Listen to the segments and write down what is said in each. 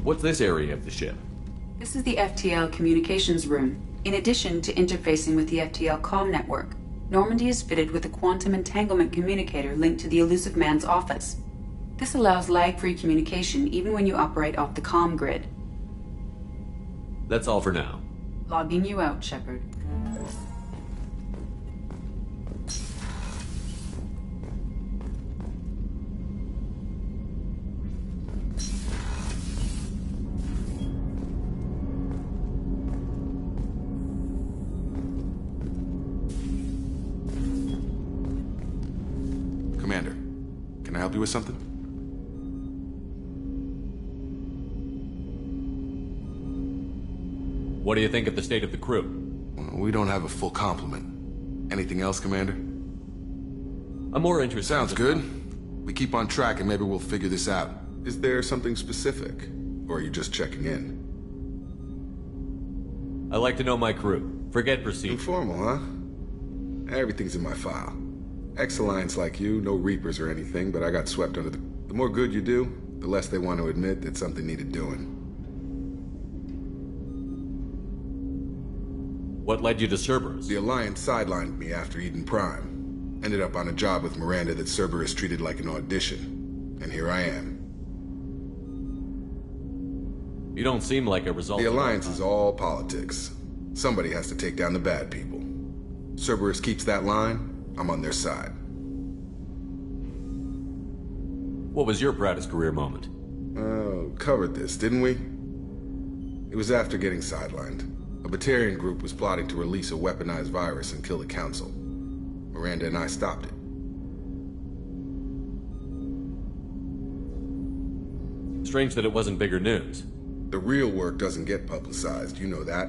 What's this area of the ship? This is the FTL communications room. In addition to interfacing with the FTL comm network, Normandy is fitted with a quantum entanglement communicator linked to the Elusive Man's office. This allows lag-free communication even when you operate off the comm grid. That's all for now. Logging you out, Shepard. Commander, can I help you with something? What do you think of the state of the crew? Well, we don't have a full complement. Anything else, Commander? I'm more interested. Sounds good. We keep on track and maybe we'll figure this out. Is there something specific? Or are you just checking in? I like to know my crew. Forget procedure. Informal, huh? Everything's in my file. Ex-Alliance like you, no Reapers or anything, but I got swept under the... The more good you do, the less they want to admit that something needed doing. What led you to Cerberus? The Alliance sidelined me after Eden Prime. Ended up on a job with Miranda that Cerberus treated like an audition. And here I am. You don't seem like a result The of Alliance is all politics. Somebody has to take down the bad people. Cerberus keeps that line, I'm on their side. What was your proudest career moment? Covered this, didn't we? It was after getting sidelined. A Batarian group was plotting to release a weaponized virus and kill the Council. Miranda and I stopped it. Strange that it wasn't bigger news. The real work doesn't get publicized, you know that.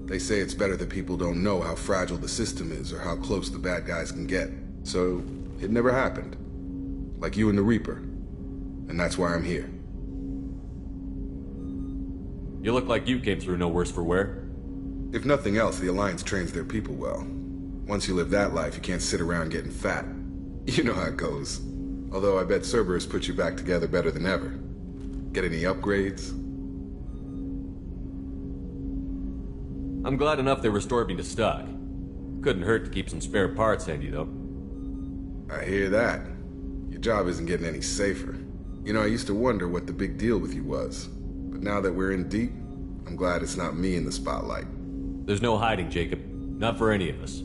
They say it's better that people don't know how fragile the system is or how close the bad guys can get. So, it never happened. Like you and the Reaper. And that's why I'm here. You look like you came through no worse for wear. If nothing else, the Alliance trains their people well. Once you live that life, you can't sit around getting fat. You know how it goes. Although I bet Cerberus put you back together better than ever. Get any upgrades? I'm glad enough they restored me to stock. Couldn't hurt to keep some spare parts handy, though. I hear that. Your job isn't getting any safer. You know, I used to wonder what the big deal with you was. But now that we're in deep, I'm glad it's not me in the spotlight. There's no hiding, Jacob. Not for any of us.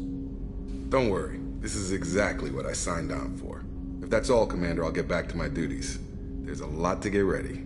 Don't worry. This is exactly what I signed on for. If that's all, Commander, I'll get back to my duties. There's a lot to get ready.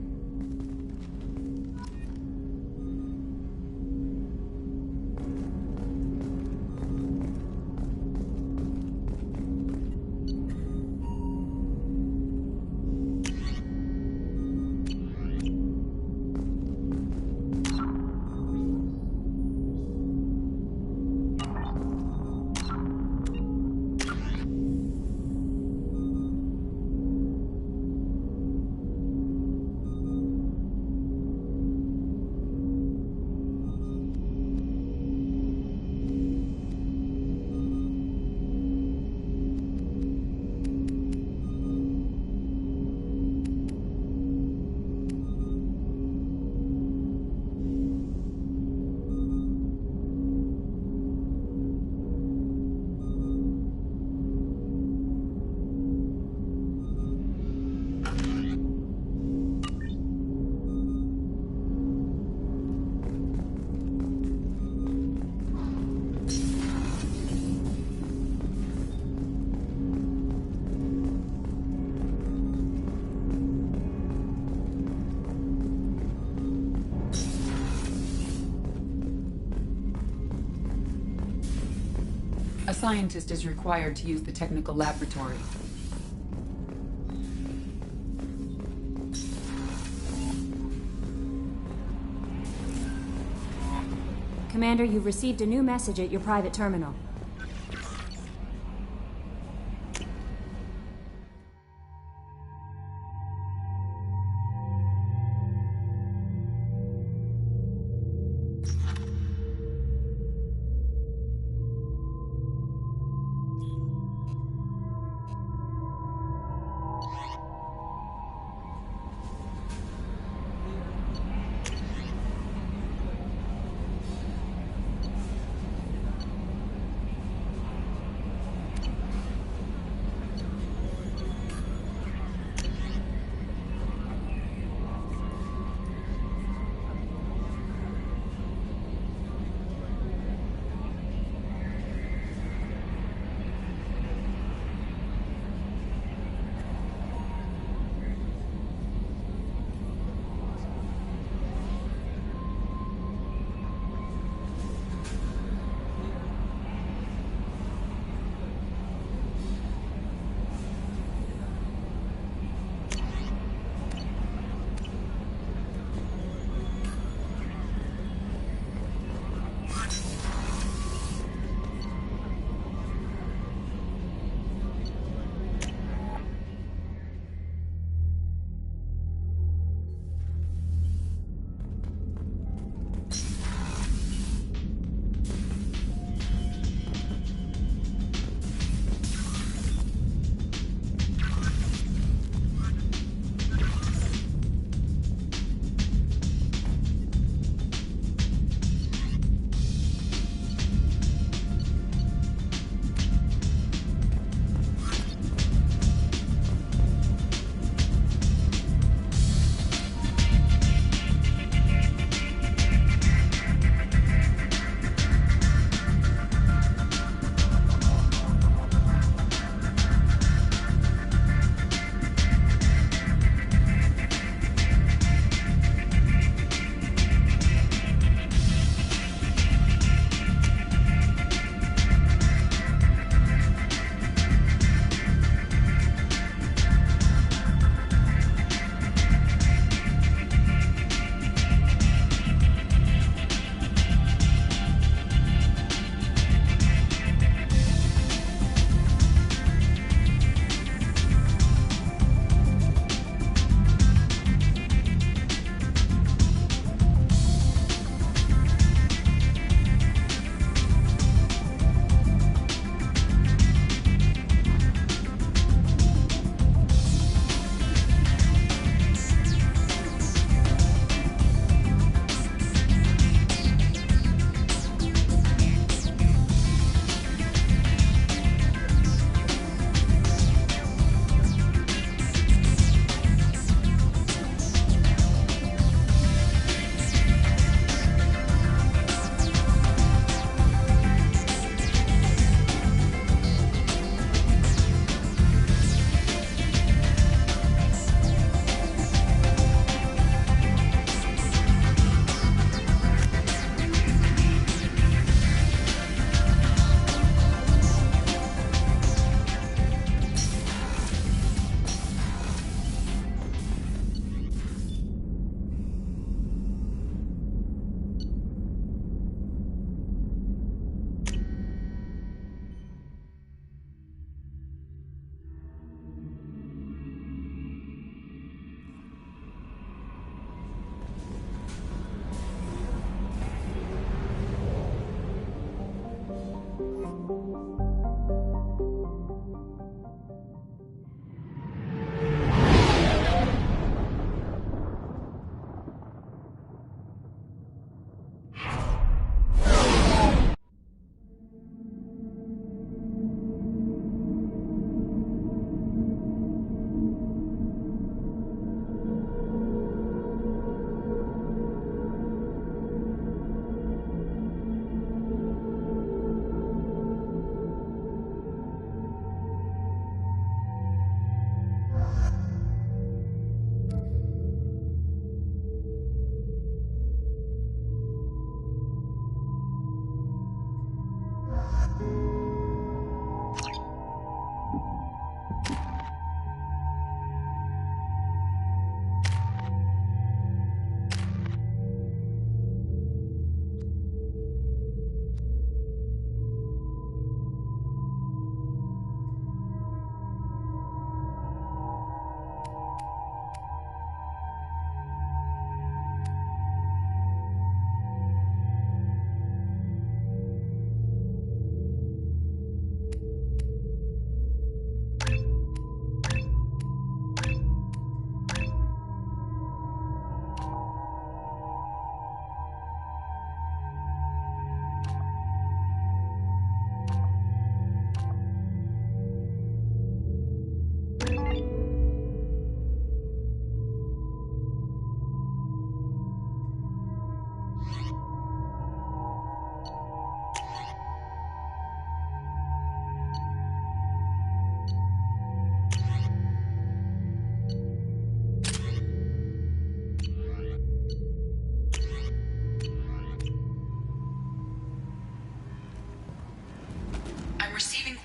A scientist is required to use the technical laboratory. Commander, you've received a new message at your private terminal.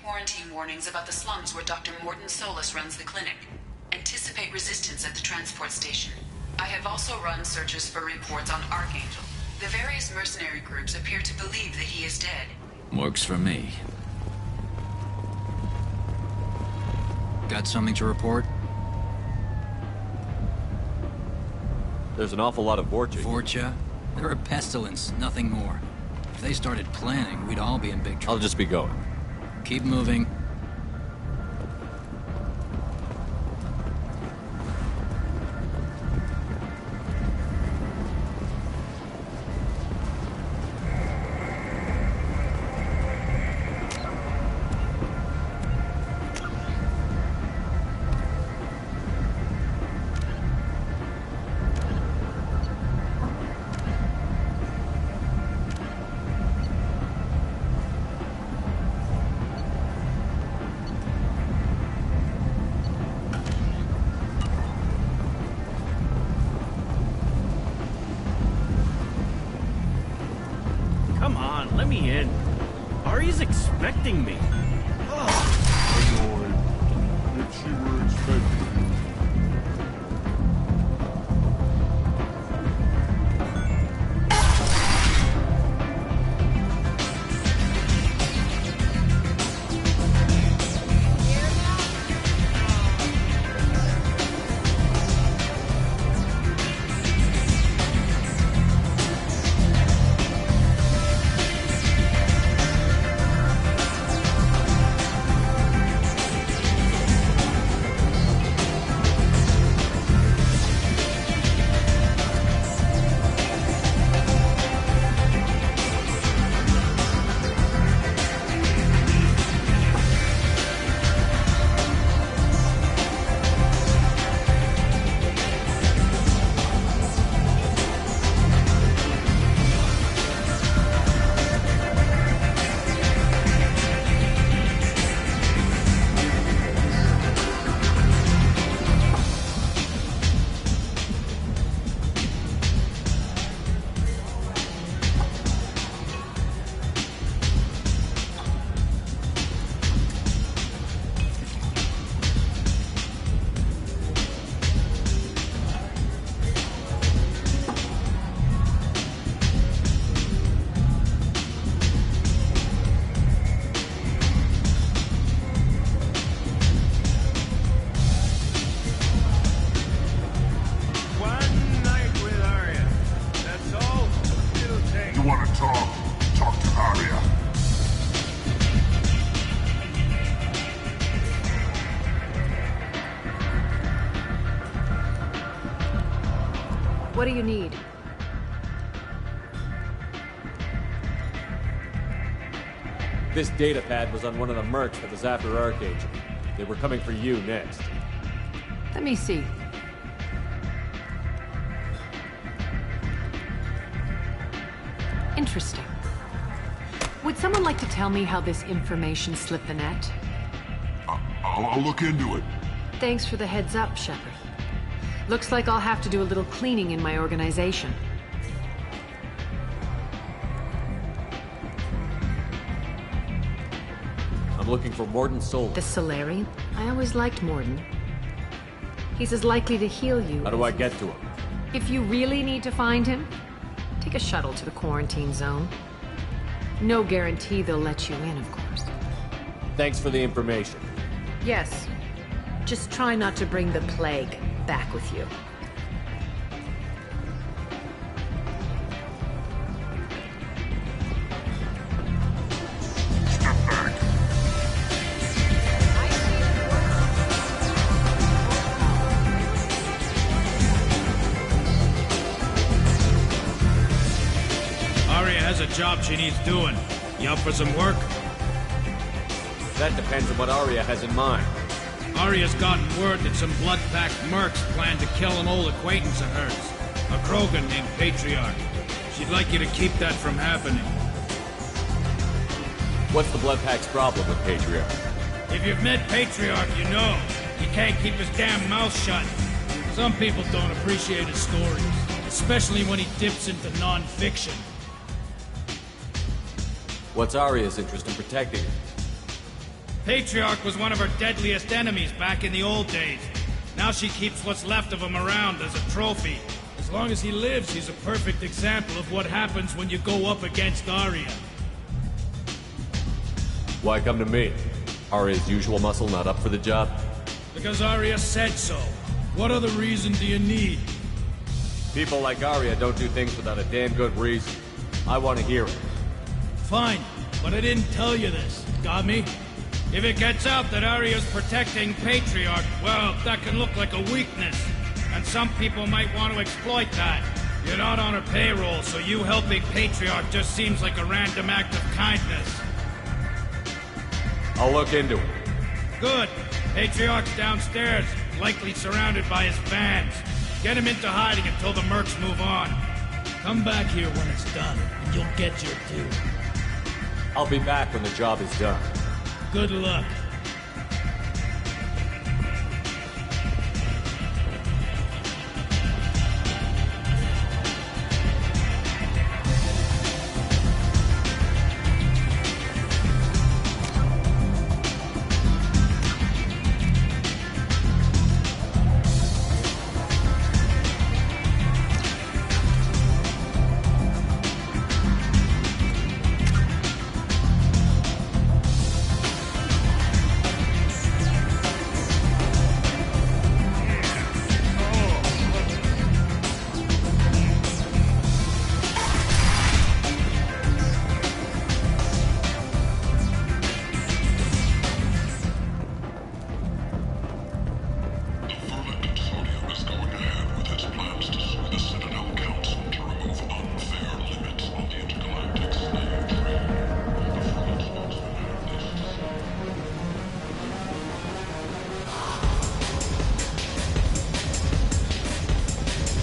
Quarantine warnings about the slums where Dr. Morton Solus runs the clinic. Anticipate resistance at the transport station. I have also run searches for reports on Archangel. The various mercenary groups appear to believe that he is dead. Works for me. Got something to report? There's an awful lot of Vorcha. Vorcha? They're a pestilence, nothing more. If they started planning, we'd all be in big trouble. I'll just be going. Keep moving. Come on, let me in. Ari's expecting me. Annoyed that she were expecting you. What do you need? This data pad was on one of the mercs that was after Archangel. They were coming for you next. Let me see. Interesting. Would someone like to tell me how this information slipped the net? I'll look into it. Thanks for the heads up, Shepard. Looks like I'll have to do a little cleaning in my organization. I'm looking for Morden Solar. The Solarian? I always liked Morden. He's as likely to heal you. How do I get to him? If you really need to find him, take a shuttle to the quarantine zone. No guarantee they'll let you in, of course. Thanks for the information. Yes. Just try not to bring the plague back with you. Step back. Arya has a job she needs doing. You up for some work? That depends on what Arya has in mind. Arya's gotten word that some blood-packed mercs plan to kill an old acquaintance of hers. A Krogan named Patriarch. She'd like you to keep that from happening. What's the Blood Pack's problem with Patriarch? If you've met Patriarch, you know. He can't keep his damn mouth shut. Some people don't appreciate his stories. Especially when he dips into non-fiction. What's Arya's interest in protecting him? Patriarch was one of her deadliest enemies back in the old days. Now she keeps what's left of him around as a trophy. As long as he lives, he's a perfect example of what happens when you go up against Arya. Why come to me? Arya's usual muscle not up for the job? Because Arya said so. What other reason do you need? People like Arya don't do things without a damn good reason. I want to hear it. Fine, but I didn't tell you this. Got me? If it gets out that Arya's protecting Patriarch, well, that can look like a weakness. And some people might want to exploit that. You're not on her payroll, so you helping Patriarch just seems like a random act of kindness. I'll look into it. Good. Patriarch's downstairs, likely surrounded by his fans. Get him into hiding until the mercs move on. Come back here when it's done, and you'll get your due. I'll be back when the job is done. Good luck.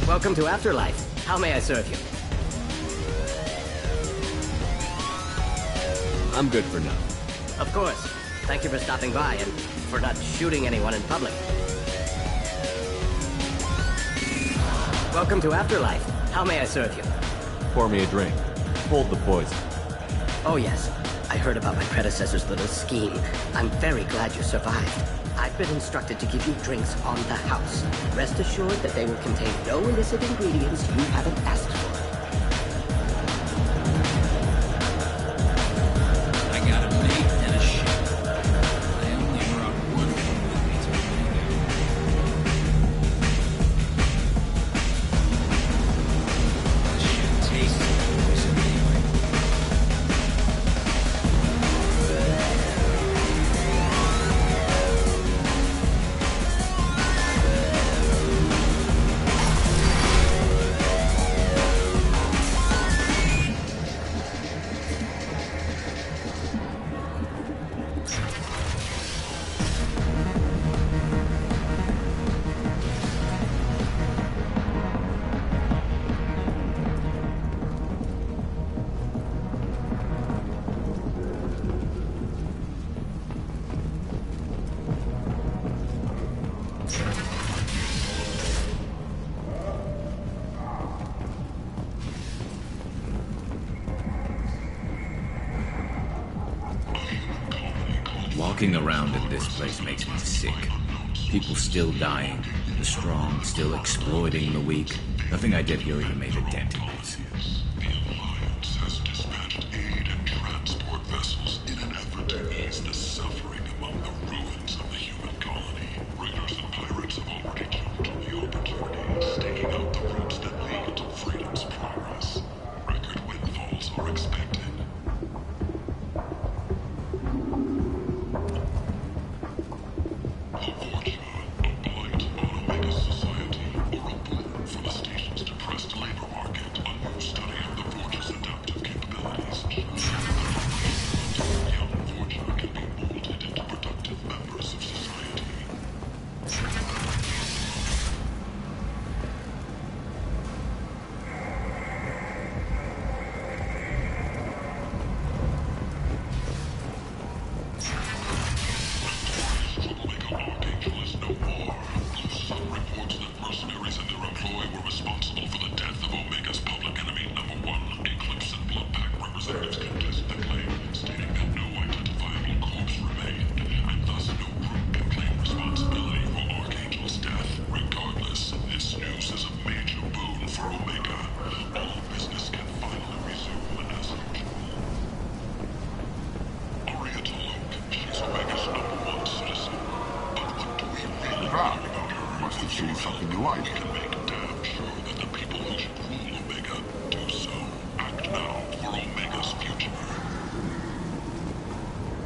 Welcome to Afterlife. How may I serve you? I'm good for now. Of course. Thank you for stopping by and for not shooting anyone in public. Welcome to Afterlife. How may I serve you? Pour me a drink. Hold the poison. Oh yes. I heard about my predecessor's little scheme. I'm very glad you survived. I've been instructed to give you drinks on the house. Rest assured that they will contain no illicit ingredients you haven't asked for. I got a mate and a ship. I only brought one thing with me to the This shit tastes like poison anyway. Walking around in this place makes me sick. People still dying, the strong still exploiting the weak. Nothing I did here even made a dent in this. The Alliance has dispatched aid and transport vessels in an effort to ease the suffering among the ruins of the human colony. Raiders and pirates have already jumped on the opportunity, staking out the routes that lead to freedom's progress. Record windfalls are expected. Something you like. We can make damn sure that the people who should rule Omega do so. Act now for Omega's future.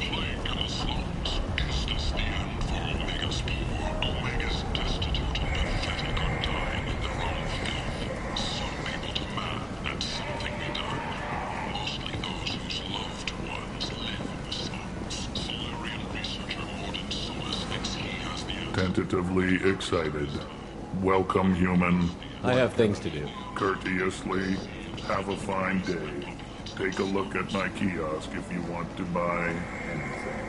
Plague in the slums. Is this the end for Omega's poor? Omega's destitute and pathetic are dying in their own filth. Some people demand that something be done. Mostly those whose loved ones live in the slums. Solarian researcher Morden Solis thinks he has the answer. Tentatively excited. Welcome, human. I have things to do. Courteously, have a fine day. Take a look at my kiosk if you want to buy anything.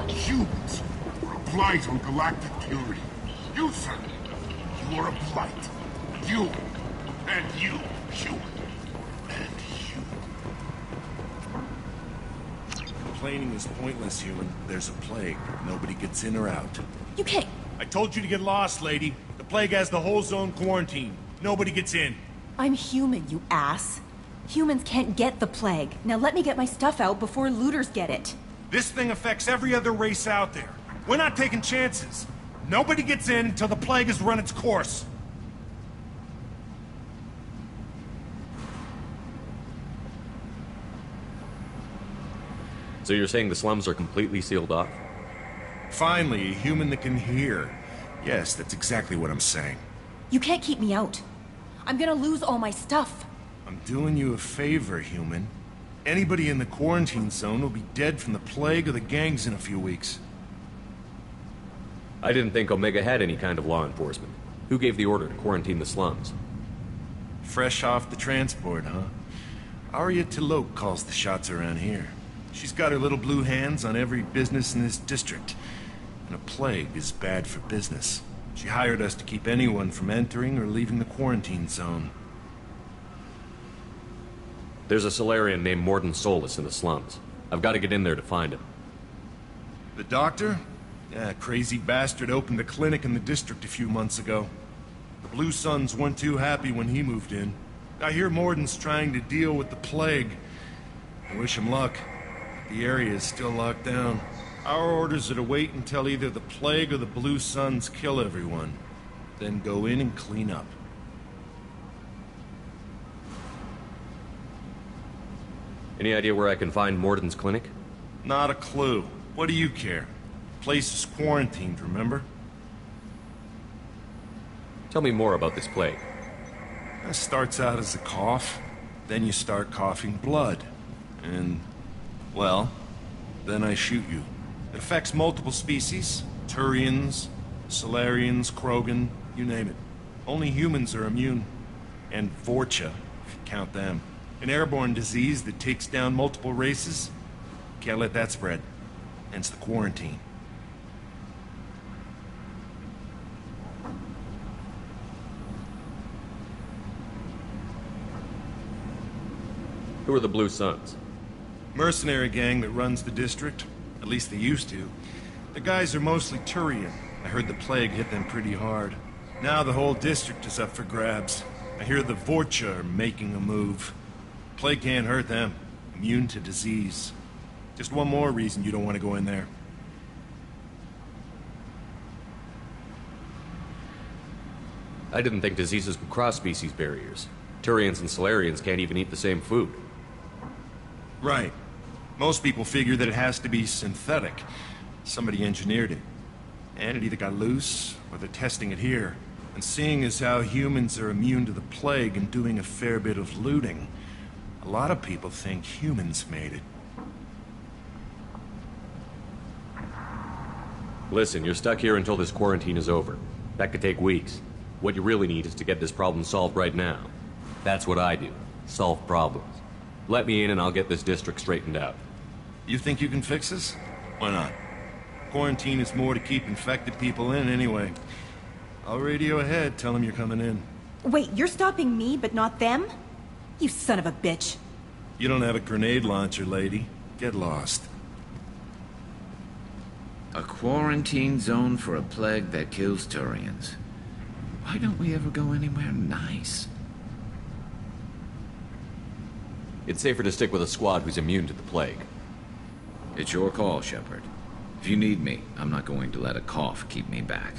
Humans are a blight on galactic purity. You, sir, you are a blight. You, and you, human, and you. Complaining is pointless, human. There's a plague. Nobody gets in or out. You can't... I told you to get lost, lady. The plague has the whole zone quarantined. Nobody gets in. I'm human, you ass. Humans can't get the plague. Now let me get my stuff out before looters get it. This thing affects every other race out there. We're not taking chances. Nobody gets in until the plague has run its course. So you're saying the slums are completely sealed off? Finally, a human that can hear. Yes, that's exactly what I'm saying. You can't keep me out. I'm gonna lose all my stuff. I'm doing you a favor, human. Anybody in the quarantine zone will be dead from the plague or the gangs in a few weeks. I didn't think Omega had any kind of law enforcement. Who gave the order to quarantine the slums? Fresh off the transport, huh? Arya T'Loak calls the shots around here. She's got her little blue hands on every business in this district. And a plague is bad for business. She hired us to keep anyone from entering or leaving the quarantine zone. There's a Solarian named Morden Solis in the slums. I've got to get in there to find him. The doctor? Yeah, crazy bastard opened a clinic in the district a few months ago. The Blue Suns weren't too happy when he moved in. I hear Morden's trying to deal with the plague. I wish him luck. The area is still locked down. Our orders are to wait until either the plague or the Blue Suns kill everyone. Then go in and clean up. Any idea where I can find Morden's clinic? Not a clue. What do you care? Place is quarantined, remember? Tell me more about this plague. It starts out as a cough, then you start coughing blood. And, well, then I shoot you. It affects multiple species. Turians, Solarians, Krogan, you name it. Only humans are immune. And Vorcha, if you count them. An airborne disease that takes down multiple races. Can't let that spread. Hence the quarantine. Who are the Blue Suns? Mercenary gang that runs the district. At least they used to. The guys are mostly Turian. I heard the plague hit them pretty hard. Now the whole district is up for grabs. I hear the Vorcha are making a move. Plague can't hurt them. Immune to disease. Just one more reason you don't want to go in there. I didn't think diseases could cross species barriers. Turians and Solarians can't even eat the same food. Right. Most people figure that it has to be synthetic. Somebody engineered it. And it either got loose, or they're testing it here. And seeing as how humans are immune to the plague and doing a fair bit of looting, a lot of people think humans made it. Listen, you're stuck here until this quarantine is over. That could take weeks. What you really need is to get this problem solved right now. That's what I do. Solve problems. Let me in and I'll get this district straightened out. You think you can fix this? Why not? Quarantine is more to keep infected people in anyway. I'll radio ahead, tell them you're coming in. Wait, you're stopping me, but not them? You son of a bitch. You don't have a grenade launcher, lady. Get lost. A quarantine zone for a plague that kills Turians. Why don't we ever go anywhere nice? It's safer to stick with a squad who's immune to the plague. It's your call, Shepard. If you need me, I'm not going to let a cough keep me back.